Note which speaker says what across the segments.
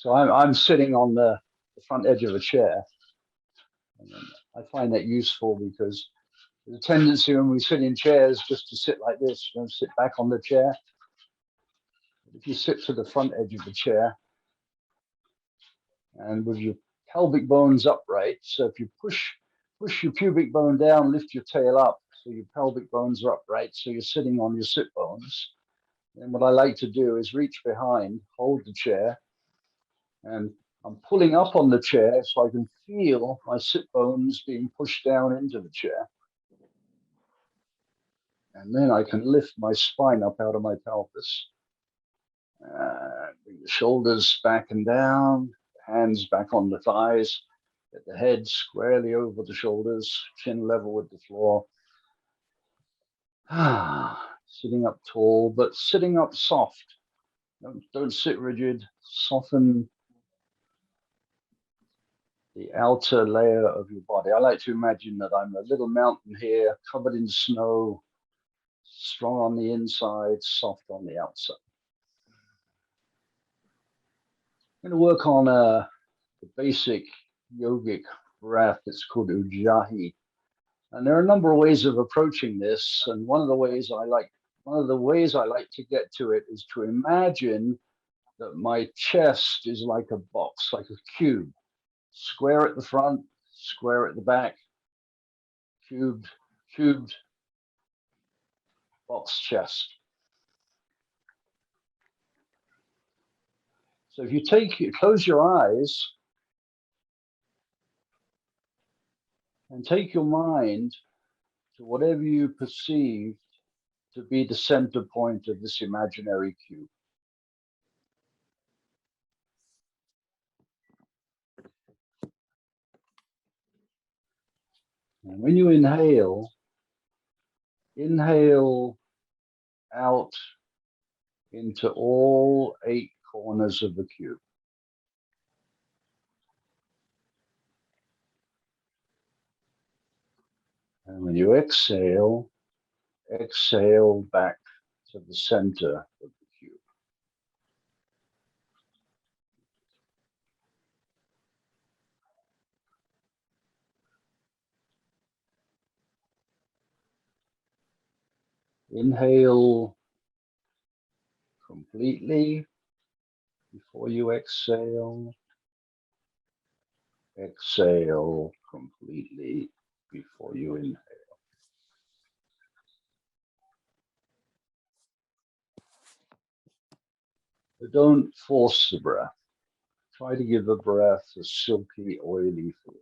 Speaker 1: So I'm sitting on the front edge of a chair. And I find that useful because there's a tendency when we sit in chairs just to sit like this, sit back on the chair. If you sit to the front edge of the chair and with your pelvic bones upright, so if you push your pubic bone down, lift your tail up, so your pelvic bones are upright, so you're sitting on your sit bones. And what I like to do is reach behind, hold the chair, and I'm pulling up on the chair so I can feel my sit bones being pushed down into the chair. And then I can lift my spine up out of my pelvis. Bring the shoulders back and down, hands back on the thighs, get the head squarely over the shoulders, chin level with the floor. Sitting up tall, but sitting up soft. Don't sit rigid, soften the outer layer of your body. I like to imagine that I'm a little mountain here, covered in snow, strong on the inside, soft on the outside. I'm going to work on the basic yogic breath. It's called Ujjayi. And there are a number of ways of approaching this. And one of the ways I like to get to it is to imagine that my chest is like a box, like a cube. Square at the front, square at the back, cubed, box chest. So if you close your eyes and take your mind to whatever you perceive to be the center point of this imaginary cube. And when you inhale out into all 8 corners of the cube. And when you exhale back to the center of the cube. Inhale completely before you exhale. Exhale completely before you inhale. But don't force the breath. Try to give the breath a silky, oily feel.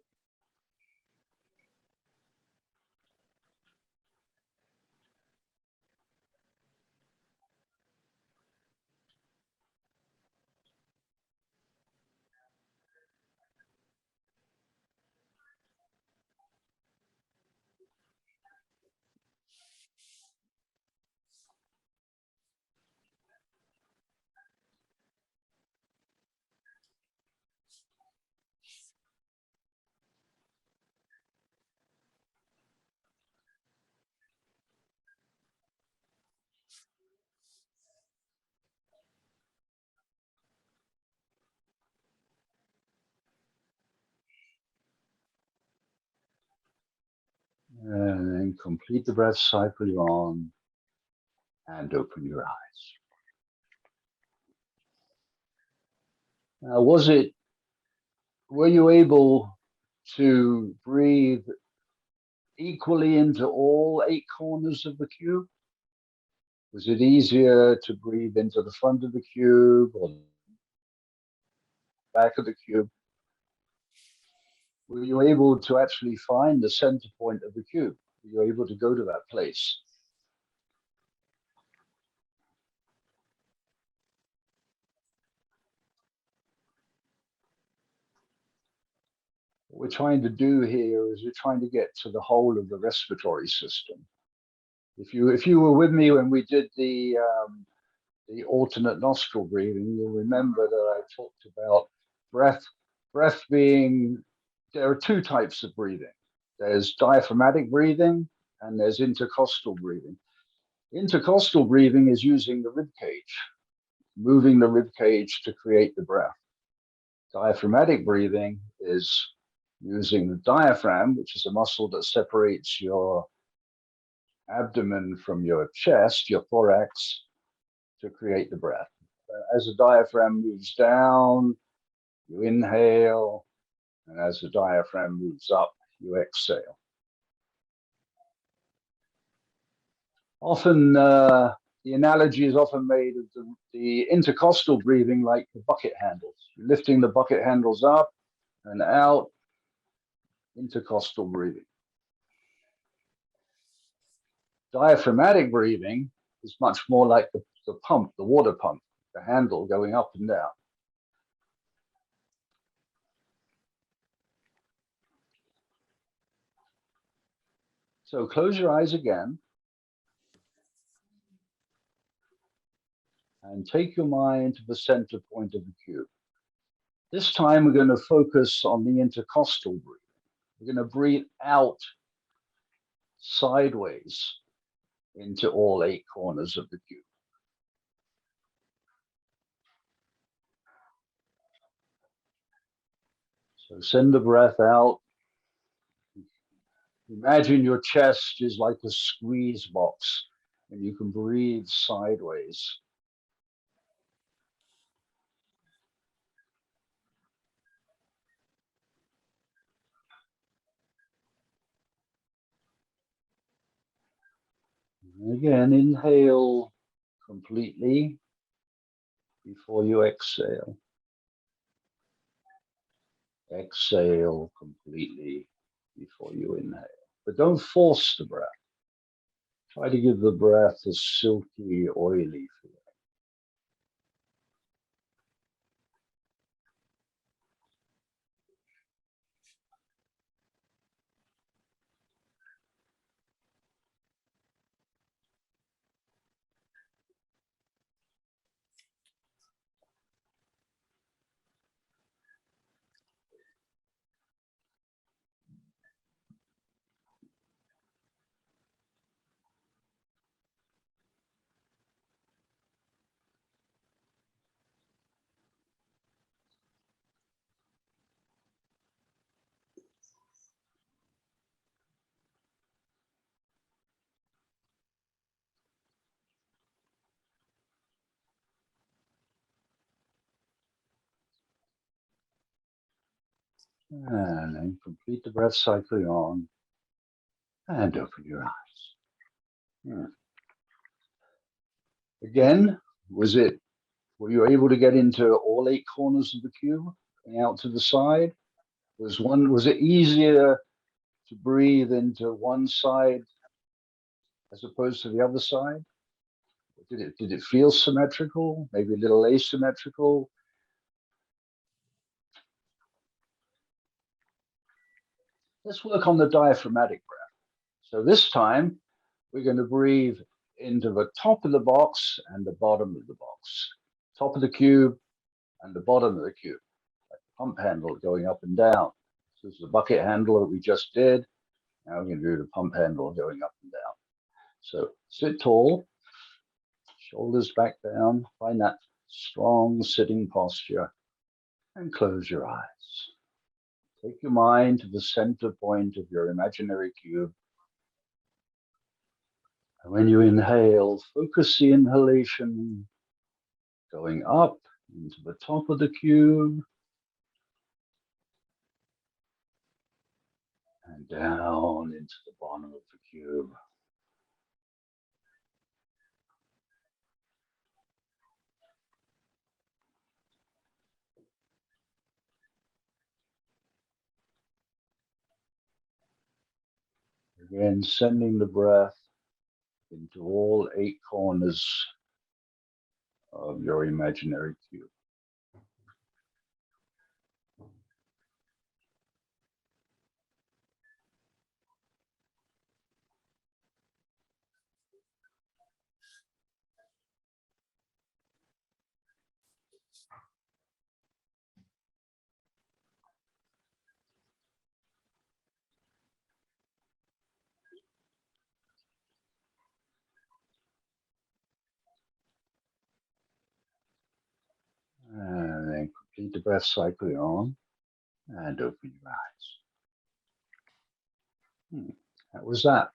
Speaker 1: And then complete the breath cycle you're on and open your eyes. Now, were you able to breathe equally into all 8 corners of the cube? Was it easier to breathe into the front of the cube or the back of the cube? Were you able to actually find the center point of the cube? Were you able to go to that place? What we're trying to do here is we're trying to get to the whole of the respiratory system. If you were with me when we did the alternate nostril breathing, you'll remember that I talked about breath being, there are 2 types of breathing. There's diaphragmatic breathing and there's intercostal breathing. Intercostal breathing is using the rib cage, moving the rib cage to create the breath. Diaphragmatic breathing is using the diaphragm, which is a muscle that separates your abdomen from your chest, your thorax, to create the breath. As the diaphragm moves down, you inhale, and as the diaphragm moves up, you exhale. Often, the analogy is often made of the intercostal breathing like the bucket handles. You're lifting the bucket handles up and out, intercostal breathing. Diaphragmatic breathing is much more like the pump, the water pump, the handle going up and down. So close your eyes again and take your mind to the center point of the cube. This time we're going to focus on the intercostal breathing. We're going to breathe out sideways into all 8 corners of the cube. So send the breath out. Imagine your chest is like a squeeze box and you can breathe sideways. And again, inhale completely before you exhale. Exhale completely before you inhale. But don't force the breath. Try to give the breath a silky, oily feel. And then complete the breath cycle on and open your eyes. Again, were you able to get into all 8 corners of the cube and out to the side? Was it easier to breathe into one side as opposed to the other side? Did it feel symmetrical? Maybe a little asymmetrical? Let's work on the diaphragmatic breath. So this time we're going to breathe into the top of the box and the bottom of the box, top of the cube and the bottom of the cube, like the pump handle going up and down. So this is the bucket handle that we just did. Now we're going to do the pump handle going up and down. So sit tall, shoulders back down, find that strong sitting posture, and close your eyes. Take your mind to the center point of your imaginary cube. And when you inhale, focus the inhalation going up into the top of the cube and down into the bottom of the cube. Again, sending the breath into all 8 corners of your imaginary cube. keep the breath cycling on and open your eyes. How was that?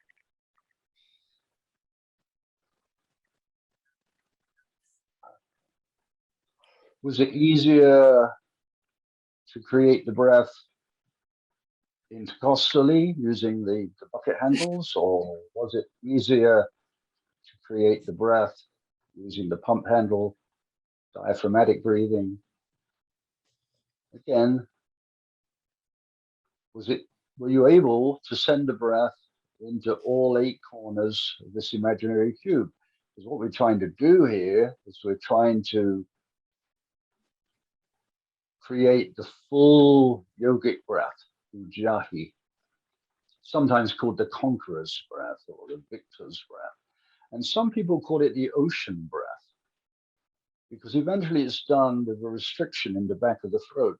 Speaker 1: Was it easier to create the breath intercostally using the bucket handles, or was it easier to create the breath using the pump handle, diaphragmatic breathing? Again, were you able to send the breath into all 8 corners of this imaginary cube? Because what we're trying to do here is we're trying to create the full yogic breath, Ujjayi, sometimes called the Conqueror's breath or the Victor's breath. And some people call it the ocean breath, because eventually it's done with a restriction in the back of the throat.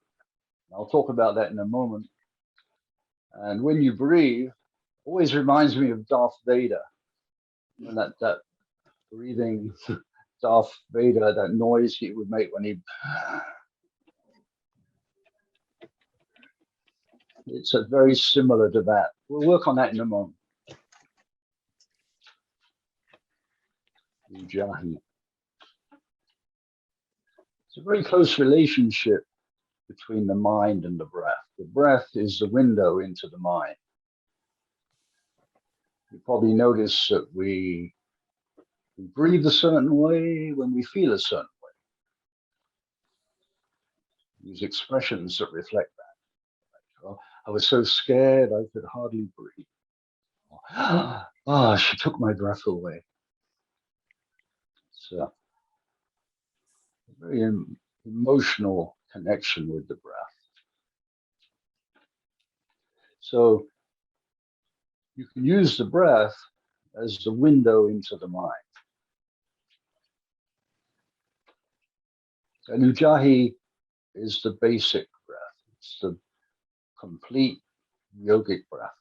Speaker 1: I'll talk about that in a moment. And when you breathe, always reminds me of Darth Vader. And that breathing, Darth Vader, that noise he would make when he... It's very similar to that. We'll work on that in a moment. Ujjayi. It's a very close relationship between the mind and the breath. The breath is the window into the mind. You probably notice that we breathe a certain way when we feel a certain way. Use expressions that reflect that. Like, I was so scared I could hardly breathe. She took my breath away. It's a very emotional connection with the breath. So you can use the breath as the window into the mind. And Ujjayi is the basic breath. It's the complete yogic breath.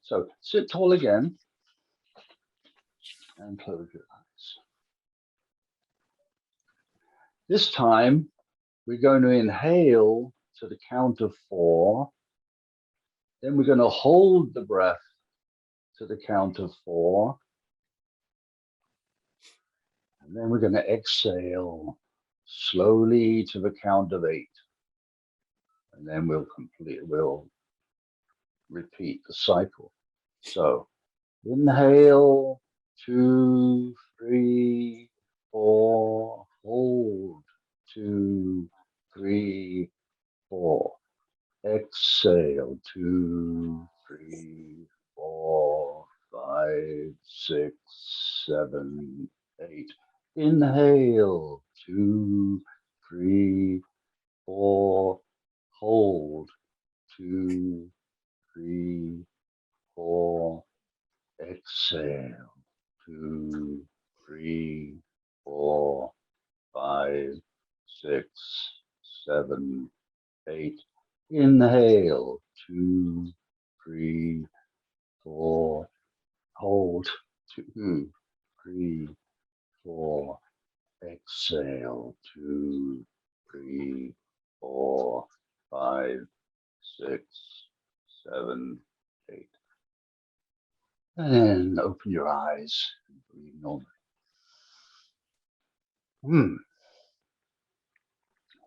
Speaker 1: So sit tall again and close your eyes. This time, we're going to inhale to the count of 4. Then we're going to hold the breath to the count of 4. And then we're going to exhale slowly to the count of 8. And then we'll repeat the cycle. So inhale, 2, 3, 4, hold, 2, 3, 4. Exhale, 2, 3, 4, 5, 6, 7, 8. Inhale, 2, 3, 4, hold, 2, 3, 4. Exhale, 2, 3, 4, 5, 6, 7, 8. Inhale, 2, 3, 4. Hold, 2, 3, 4. Exhale, 2, 3, 4, 5, 6, 7, 8. And open your eyes and breathe normally.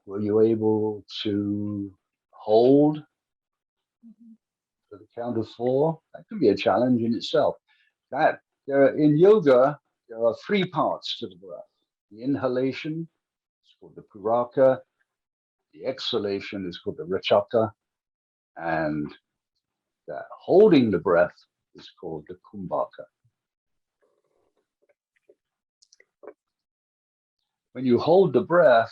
Speaker 1: Were you able to hold to the count of 4? That can be a challenge in itself. In yoga, there are 3 parts to the breath. The inhalation is called the puraka. The exhalation is called the rechaka. And the holding the breath is called the kumbhaka. When you hold the breath,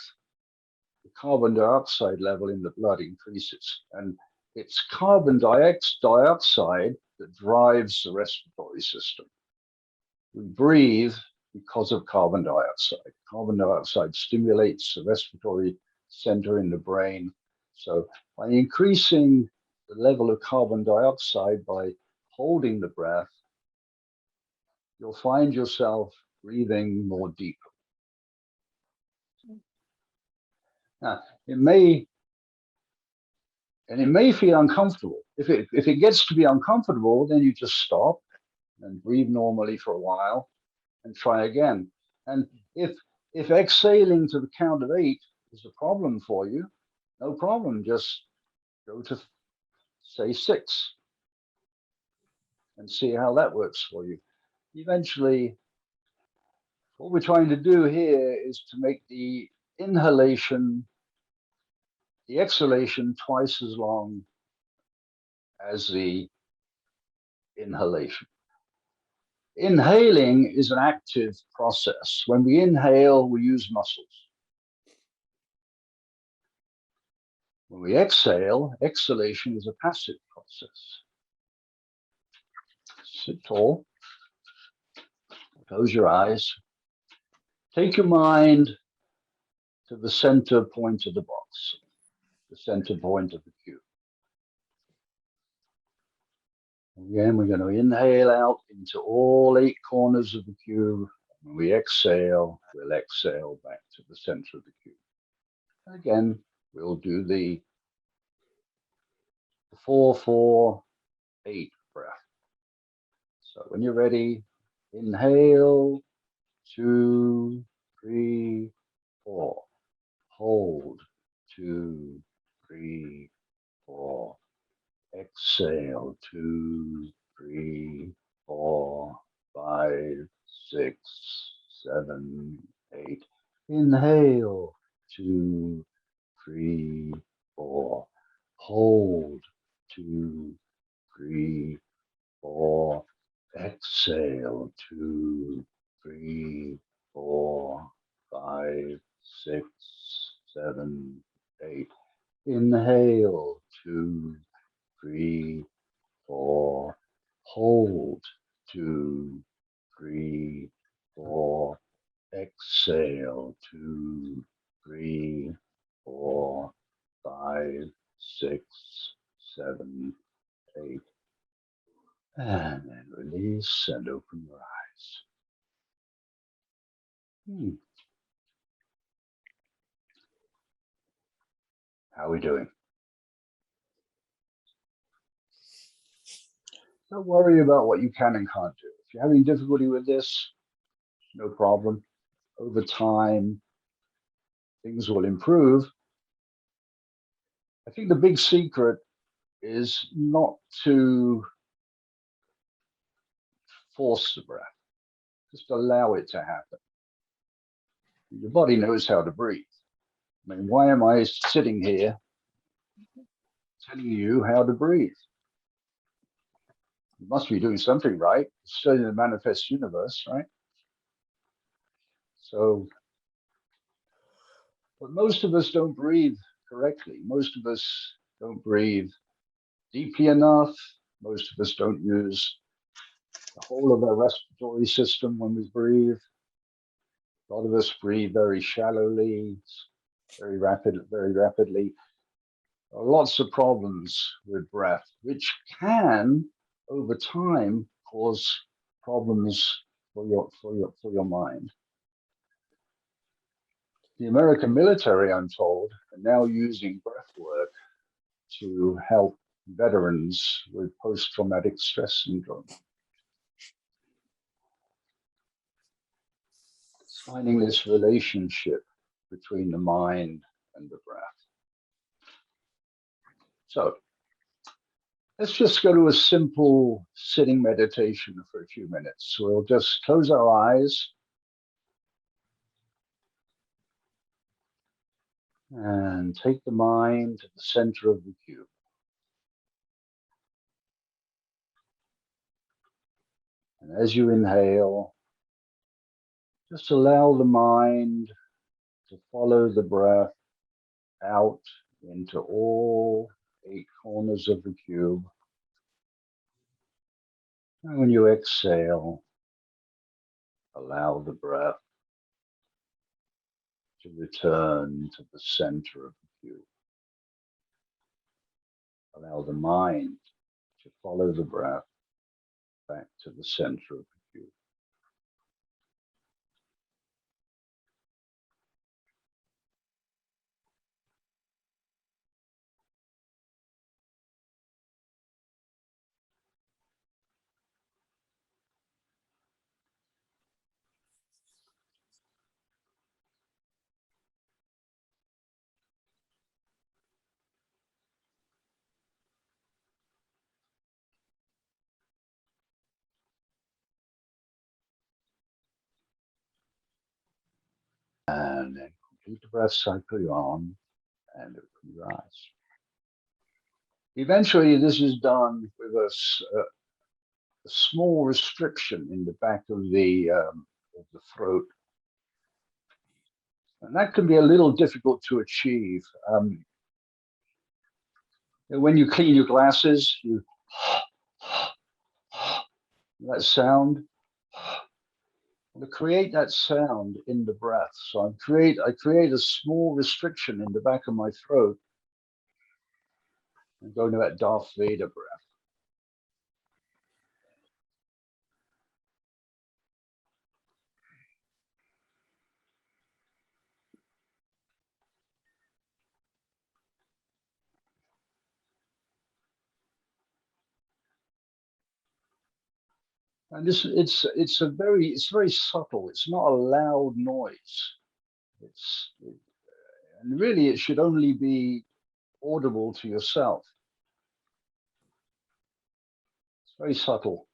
Speaker 1: the carbon dioxide level in the blood increases. And it's carbon dioxide that drives the respiratory system. We breathe because of carbon dioxide. Carbon dioxide stimulates the respiratory center in the brain. So by increasing the level of carbon dioxide by holding the breath, you'll find yourself breathing more deeply. Now, it may feel uncomfortable. If it gets to be uncomfortable, then you just stop and breathe normally for a while and try again. And if exhaling to the count of 8 is a problem for you, no problem. Just go to say 6 and see how that works for you. Eventually, what we're trying to do here is to make the inhalation, the exhalation twice as long as the inhalation. Inhaling is an active process. When we inhale, we use muscles. When we exhale, exhalation is a passive process. Sit tall, close your eyes, take your mind to the center point of the box, the center point of the cube. Again, we're going to inhale out into all 8 corners of the cube. When we exhale, we'll exhale back to the center of the cube. And again, we'll do the 4-4-8 breath. So when you're ready, inhale, 2, 3, 4. Hold, 2, 3, 4. Exhale, 2, 3, 4, 5, 6, 7, 8. Inhale, 2, 3, 4. Hold, 2, 3, 4. Exhale, 2, 3, 4, 5, 6, 7, 8. Inhale, 2, 3, 4. Hold, 2, 3, 4. Exhale, 2, 3, 4, 5, 6, 7, 8. And then release and open your eyes. How are we doing? Don't worry about what you can and can't do. If you're having difficulty with this, no problem. Over time, things will improve. I think the big secret is not to force the breath, just allow it to happen. Your body knows how to breathe. I mean, why am I sitting here telling you how to breathe? You must be doing something right. Studying the manifest universe, right? So, but most of us don't breathe correctly. Most of us don't breathe deeply enough. Most of us don't use the whole of our respiratory system when we breathe. A lot of us breathe very shallowly, very rapidly. There are lots of problems with breath, which can, over time, cause problems for your mind. The American military, I'm told, are now using breath work to help veterans with post-traumatic stress syndrome. It's finding this relationship between the mind and the breath. So let's just go to a simple sitting meditation for a few minutes. So we'll just close our eyes and take the mind to the center of the cube. And as you inhale, just allow the mind to follow the breath out into all 8 corners of the cube. And when you exhale, allow the breath to return to the center of the cube. Allow the mind to follow the breath back to the center of the cube. And then complete the breath cycle on and open your eyes. Eventually, this is done with a small restriction in the back of the throat. And that can be a little difficult to achieve. When you clean your glasses, you that sound. To create that sound in the breath. So I create a small restriction in the back of my throat and go to that Darth Vader breath. And it's very subtle. It's not a loud noise. And really it should only be audible to yourself. It's very subtle.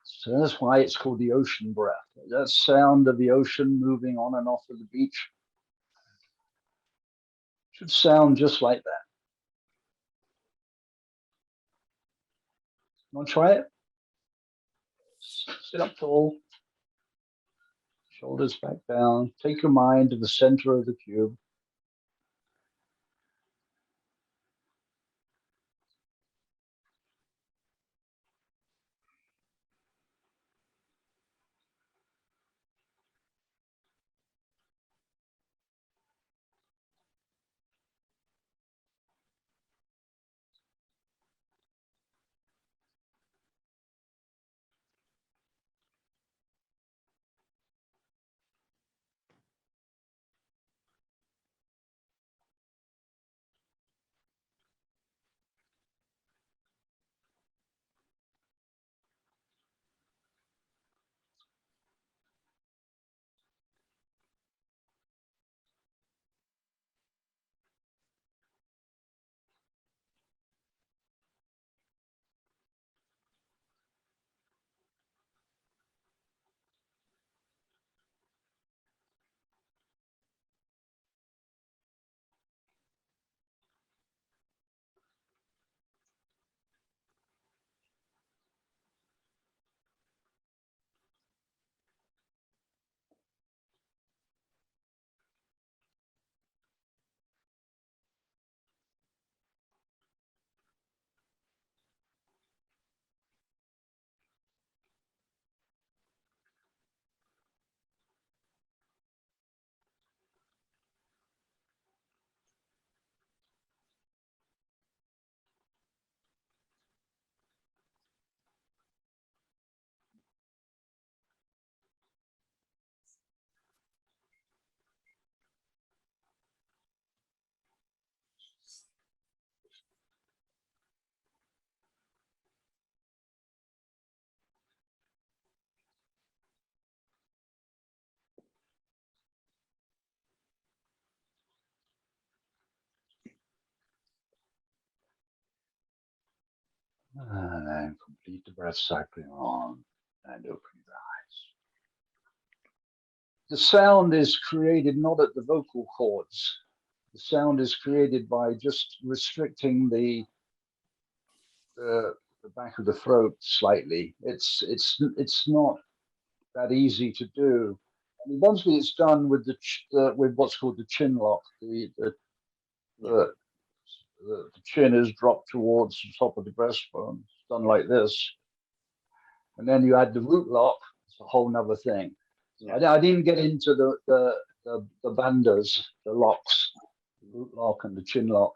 Speaker 1: So that's why it's called the ocean breath. That sound of the ocean moving on and off of the beach should sound just like that. Want to try it? Sit up tall. Shoulders back down. Take your mind to the center of the cube. And then complete the breath cycling on and open your eyes. The sound is created not at the vocal cords. The sound is created by just restricting the back of the throat slightly. It's not that easy to do. And eventually, it's done with with what's called the chin lock. The chin is dropped towards the top of the breastbone. It's done like this, and then you add the root lock. It's a whole nother thing. Yeah. I didn't get into the bandhas, the locks, the root lock and the chin lock.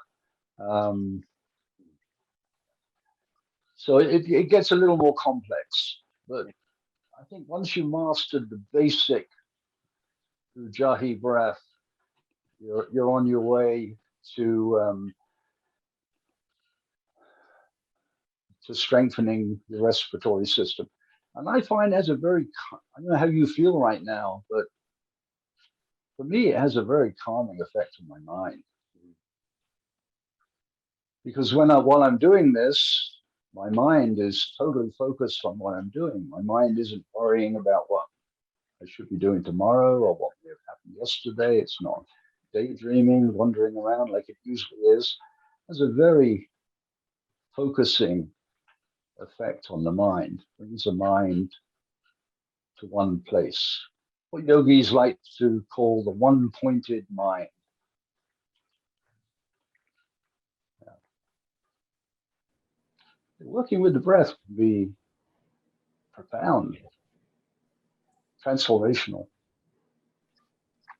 Speaker 1: So it gets a little more complex, but I think once you mastered the basic Ujjayi breath, you're on your way to strengthening the respiratory system. And I find that's I don't know how you feel right now, but for me, it has a very calming effect on my mind. Because while I'm doing this, my mind is totally focused on what I'm doing. My mind isn't worrying about what I should be doing tomorrow or what may have happened yesterday. It's not daydreaming, wandering around like it usually is. Has a very focusing effect on the mind, brings the mind to one place. What yogis like to call the one-pointed mind. Working with the breath can be profound, transformational.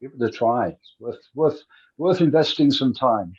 Speaker 1: Give it a try. It's worth investing some time.